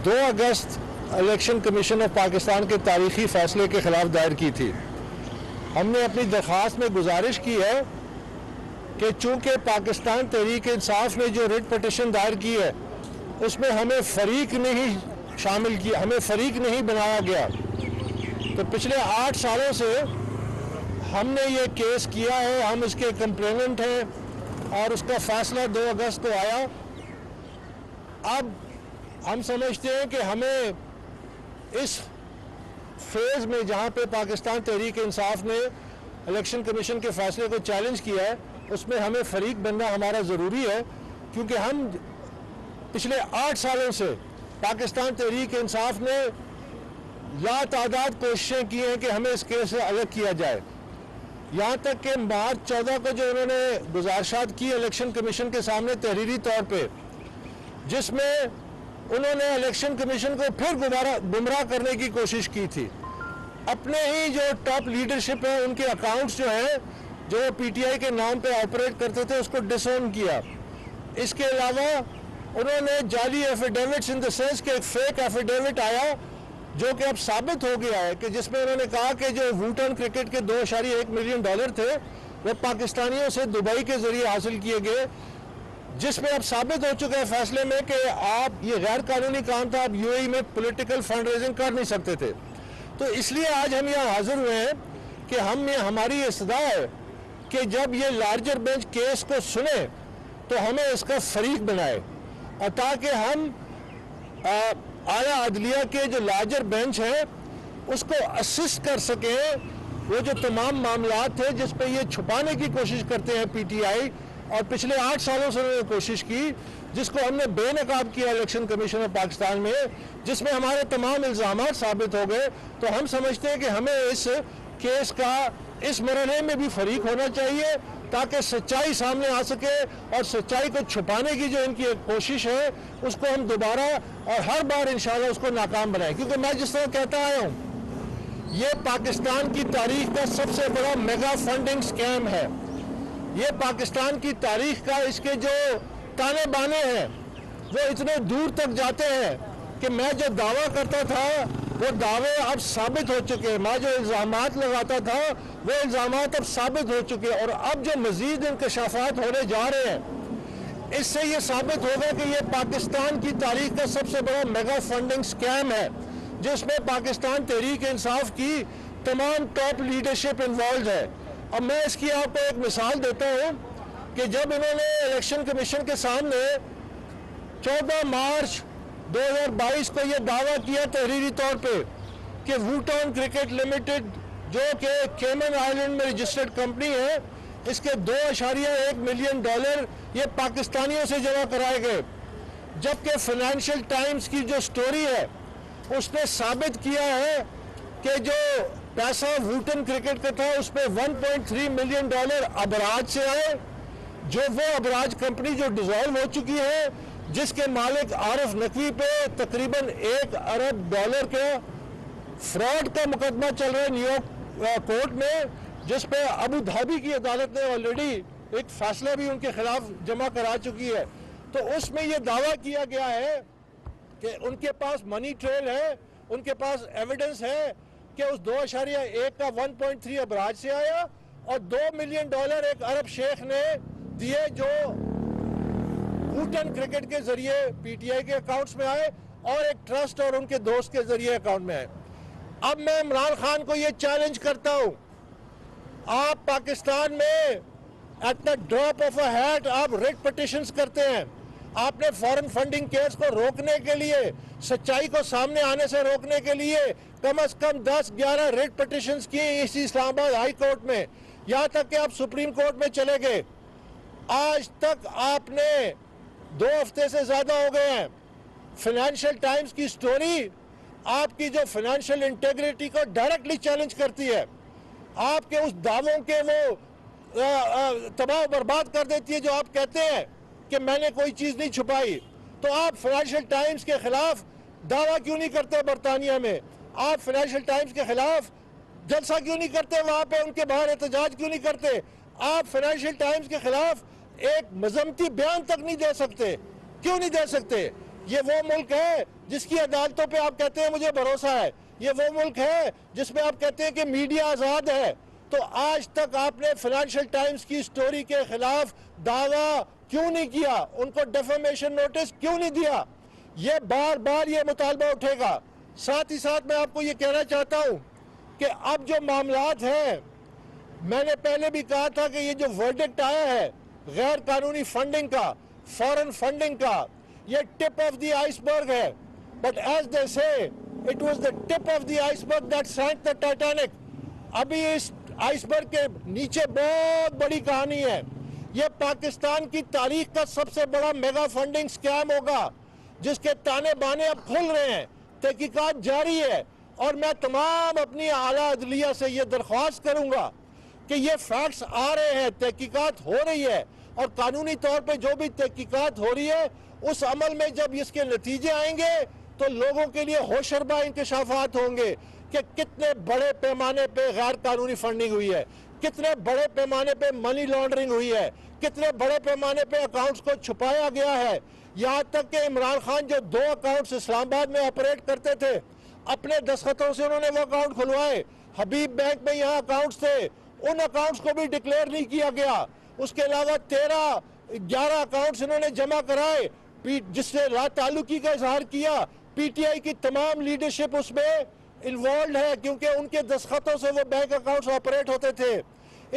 2 August election commission of Pakistan के तारीखी फैसले के खिलाफ दायर की थी। हमने अपनी दरख्वास्त में गुजारिश की है कि चूँकि पाकिस्तान तहरीक इंसाफ ने जो रिट पटिशन दायर की है उसमें हमें फरीक नहीं शामिल किया, हमें फरीक नहीं बनाया गया। तो पिछले 8 सालों से हमने ये केस किया है, हम इसके कंप्लेनेंट हैं और उसका फैसला 2 अगस्त को आया। अब हम समझते हैं कि हमें इस फेज़ में जहाँ पे पाकिस्तान तहरीक इंसाफ ने इलेक्शन कमीशन के फैसले को चैलेंज किया है उसमें हमें फरीक बनना हमारा ज़रूरी है, क्योंकि हम पिछले 8 सालों से पाकिस्तान तहरीक इंसाफ ने लातादाद कोशिशें की हैं कि हमें इस केस से अलग किया जाए। यहाँ तक कि मार्च 14 को जो उन्होंने गुजारिशात की इलेक्शन कमीशन के सामने तहरीरी तौर पे, जिसमें उन्होंने इलेक्शन कमीशन को फिर गुमराह करने की कोशिश की थी। अपने ही जो टॉप लीडरशिप है उनके अकाउंट्स जो हैं जो पीटीआई के नाम पे ऑपरेट करते थे उसको डिसोन किया। इसके अलावा उन्होंने जाली एफिडेविट्स इन द सेंस कि एक फेक एफिडेविट आया जो कि अब साबित हो गया है कि जिसमें उन्होंने कहा कि जो वूटन क्रिकेट के $2.1 मिलियन थे वो पाकिस्तानियों से दुबई के जरिए हासिल किए गए, जिसमें अब साबित हो चुका है फैसले में कि आप ये गैर कानूनी काम था, आप यूएई में पॉलिटिकल फंड रेजिंग कर नहीं सकते थे। तो इसलिए आज हम यहाँ हाजिर हुए हैं कि हमारी ये सदा है कि जब ये लार्जर बेंच केस को सुने तो हमें इसका फरीक बनाए, और ताकि हम आला अदलिया के जो लार्जर बेंच है उसको असिस्ट कर सकें। वो जो तमाम मामलात थे जिस पे ये छुपाने की कोशिश करते हैं पीटीआई, और पिछले 8 सालों से उन्होंने कोशिश की, जिसको हमने बेनकाब किया इलेक्शन कमीशन ऑफ पाकिस्तान में, जिसमें हमारे तमाम इल्ज़ामात साबित हो गए। तो हम समझते हैं कि हमें इस केस का इस मरहले में भी फरीक होना चाहिए ताकि सच्चाई सामने आ सके, और सच्चाई को छुपाने की जो इनकी एक कोशिश है उसको हम दोबारा और हर बार इंशाल्लाह उसको नाकाम बनाएं। क्योंकि मैं जिस तरह कहता आया हूँ, ये पाकिस्तान की तारीख का सबसे बड़ा मेगा फंडिंग स्कैम है। ये पाकिस्तान की तारीख का, इसके जो ताने बाने हैं वो इतने दूर तक जाते हैं कि मैं जो दावा करता था वो दावे अब साबित हो चुके हैं, मैं जो इल्ज़ामात लगाता था वो इल्ज़ामात अब साबित हो चुके हैं, और अब जो मज़ीद इंकशाफात होने जा रहे हैं इससे ये साबित होगा कि ये पाकिस्तान की तारीख का सबसे बड़ा मेगा फंडिंग स्कैम है, जिसमें पाकिस्तान तहरीक इंसाफ की तमाम टॉप लीडरशिप इन्वॉल्व है। अब मैं इसकी आपको एक मिसाल देता हूँ कि जब इन्होंने इलेक्शन कमीशन के सामने 14 मार्च 2022 को ये दावा किया तहरीरी तौर पे कि वूटन क्रिकेट लिमिटेड जो कि केमन आइलैंड में रजिस्टर्ड कंपनी है, इसके $2.1 मिलियन ये पाकिस्तानियों से जमा कराए गए, जबकि फाइनेंशियल टाइम्स की जो स्टोरी है उसने साबित किया है कि जो पैसा वूटन क्रिकेट का था उसमें $1.3 मिलियन अबराज से आए, जो वो अबराज कंपनी जो डिसॉल्व हो चुकी है, जिसके मालिक आरिफ नकवी पे तकरीबन $1 अरब के फ्रॉड का मुकदमा चल रहा है न्यूयॉर्क कोर्ट में, जिस पे अबू धाबी की अदालत ने ऑलरेडी एक फैसला भी उनके खिलाफ जमा करा चुकी है। तो उसमें ये दावा किया गया है कि उनके पास मनी ट्रेल है, उनके पास एविडेंस है कि उस 2.1 का 1.3 अबराज से आया, और $2 मिलियन एक अरब शेख ने दिए जो वूटन क्रिकेट के जरिए पीटीआई के अकाउंट्स में आए और एक ट्रस्ट और उनके दोस्त के जरिए अकाउंट में आए। अब मैं इमरान खान को ये चैलेंज करता हूं, आप पाकिस्तान में at the drop of a hat आप रिट पिटिशंस करते हैं। आपने फॉरेन फंडिंग केस को रोकने के लिए, सच्चाई को सामने आने से रोकने के लिए कम से कम 10-11 रिट पिटिशंस की इसी इस्लामाबाद हाई कोर्ट में, यहाँ तक कि आप सुप्रीम कोर्ट में चले गए। आज तक आपने 2 हफ्ते से ज्यादा हो गए हैं। फाइनेंशियल टाइम्स की स्टोरी आपकी जो फाइनेंशियल इंटेग्रिटी को डायरेक्टली चैलेंज करती है, आपके उस दावों के वो तबाह बर्बाद कर देती है जो आप कहते हैं कि मैंने कोई चीज नहीं छुपाई। तो आप फाइनेंशियल टाइम्स के खिलाफ दावा क्यों नहीं करते बरतानिया में? आप फाइनेंशियल टाइम्स के खिलाफ जलसा क्यों नहीं करते, वहां पे उनके बाहर एहतजाज क्यों नहीं करते? आप फाइनेंशियल टाइम्स के खिलाफ एक मजम्मती बयान तक नहीं दे सकते। क्यों नहीं दे सकते? یہ وہ ملک ہے جس کی عدالتوں پہ آپ کہتے ہیں مجھے بھروسہ ہے. یہ وہ ملک ہے جس میں آپ کہتے ہیں کہ میڈیا آزاد ہے. تو آج تک آپ نے فائنینشل ٹائمز کی سٹوری کے خلاف دعویٰ کیوں نہیں کیا؟ ان کو ڈیفیمیشن نوٹس کیوں نہیں دیا؟ یہ بار بار یہ مطالبہ اٹھے گا. ساتھ ہی ساتھ میں آپ کو یہ کہنا چاہتا ہوں کہ اب جو معاملات ہیں، میں نے پہلے بھی کہا تھا کہ یہ جو ورڈکٹ آیا ہے غیر قانونی فنڈنگ کا، فورن فنڈنگ کا، یہ ٹپ آف دی آئس برگ ہے. بٹ ایز دے سے it was the tip of the ice برگ دیٹ سینک دا ٹائٹینک. ابھی اس آئس برگ کے نیچے بہت بڑی کہانی ہے. یہ پاکستان کی تاریخ کا سب سے بڑا میگا فنڈنگ سکیم ہوگا جس کے تانے بانے اب کھل رہے ہیں. تحقیقات جاری ہے اور میں تمام اپنی اعلیٰ عدلیہ سے یہ درخواست کروں گا کہ یہ فیکٹس آ رہے ہیں، تحقیقات ہو رہی ہے، اور قانونی طور پہ جو بھی تحقیقات ہو رہی ہے اس عمل میں جب اس کے نتیجے آئیں گے تو لوگوں کے لیے ہوشربا انکشافات ہوں گے کہ کتنے بڑے پیمانے پہ غیر قانونی فنڈنگ ہوئی ہے، کتنے بڑے پیمانے پہ منی لانڈرنگ ہوئی ہے، کتنے بڑے پیمانے پہ اکاؤنٹس کو چھپایا گیا ہے. یہاں تک کہ عمران خان جو 2 اکاؤنٹس اسلام آباد میں آپریٹ کرتے تھے، اپنے دستخطوں سے انہوں نے وہ اکاؤنٹ کھلوائے. حبیب بینک میں یہاں اکاؤنٹس تھے، ان اکاؤنٹس کو بھی ڈکلیئر نہیں کیا گیا. اس کے علاوہ 11 اکاؤنٹس انہوں نے جمع کرائے جس سے لا تعلقی کا اظہار کیا. پی ٹی آئی کی تمام لیڈرشپ اس میں انوالوڈ ہے کیونکہ ان کے دستخطوں سے وہ بینک اکاؤنٹس آپریٹ ہوتے تھے.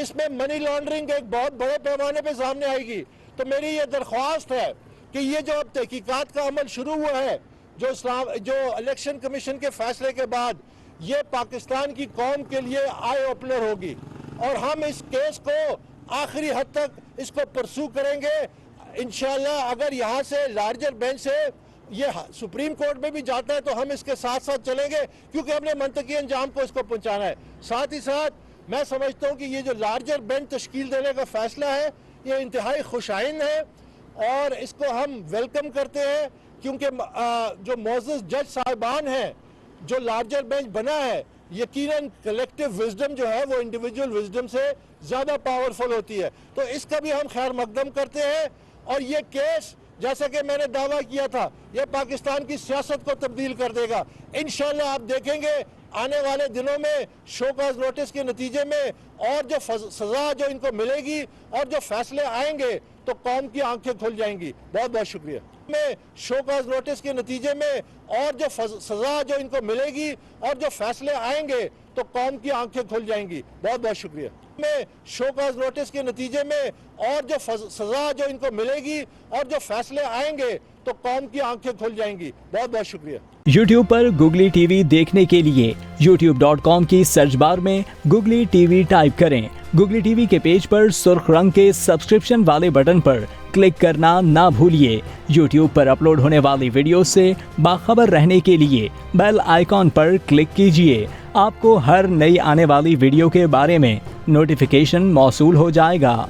اس میں منی لانڈرنگ ایک بہت بڑے پیمانے پہ سامنے آئے گی. تو میری یہ درخواست ہے کہ یہ جو اب تحقیقات کا عمل شروع ہوا ہے جو الیکشن کمیشن کے فیصلے کے بعد، یہ پاکستان کی قوم کے لیے آئی اوپنر ہوگی اور ہم اس کیس کو آخری حد تک اس کو پرسو کریں گے انشاءاللہ. اگر یہاں سے لارجر بینچ سے یہ سپریم کورٹ میں بھی جاتا ہے تو ہم اس کے ساتھ ساتھ چلیں گے کیونکہ ہم نے منطقی انجام کو اس کو پہنچانا ہے. ساتھ ہی ساتھ میں سمجھتا ہوں کہ یہ جو لارجر بینچ تشکیل دینے کا فیصلہ ہے یہ انتہائی خوش آئند ہے اور اس کو ہم ویلکم کرتے ہیں کیونکہ جو معزز جج صاحبان ہیں، جو لارجر بینچ بنا ہے، یقیناً کلیکٹیو وزڈم جو ہے وہ انڈیویجول وزڈم سے زیادہ پاورفل ہوتی ہے. تو اس کا بھی ہم خیر مقدم کرتے ہیں اور یہ کیس جیسا کہ میں نے دعویٰ کیا تھا یہ پاکستان کی سیاست کو تبدیل کر دے گا. انشاءاللہ آپ دیکھیں گے آنے والے دنوں میں شو کاز نوٹس کے نتیجے میں اور جو سزا جو ان کو ملے گی اور جو فیصلے آئیں گے تو قوم کی آنکھیں کھل جائیں گی. بہت بہت شکریہ. میں شو کاز نوٹس کے نتیجے میں اور جو سزا جو ان کو ملے گی اور جو فیصلے آئیں گے تو قوم کی آنکھیں کھل جائیں گی. بہت بہت شکریہ. میں شو کاز نوٹس کے نتیجے میں اور جو سزا جو ان کو ملے گی اور جو فیصلے آئیں گے تو قوم کی آنکھیں کھل جائیں گی. بہت بہت شکریہ. یوٹیوب پر گوگلی ٹی وی دیکھنے کے لیے youtube.com کی سرچ بار میں گوگلی ٹی وی ٹائپ کریں. گوگلی ٹی وی کے پیج پر سرخ رنگ کے سبسکرپشن والے بٹن پر کلک کرنا نہ بھولیے. یوٹیوب پر اپلوڈ ہونے والی ویڈیو سے باخبر رہنے کے لیے بیل آئیکن پر کلک کیجیے. آپ کو ہر نئی آنے والی ویڈیو کے بارے میں نوٹیفیکیشن موصول ہو جائے گا.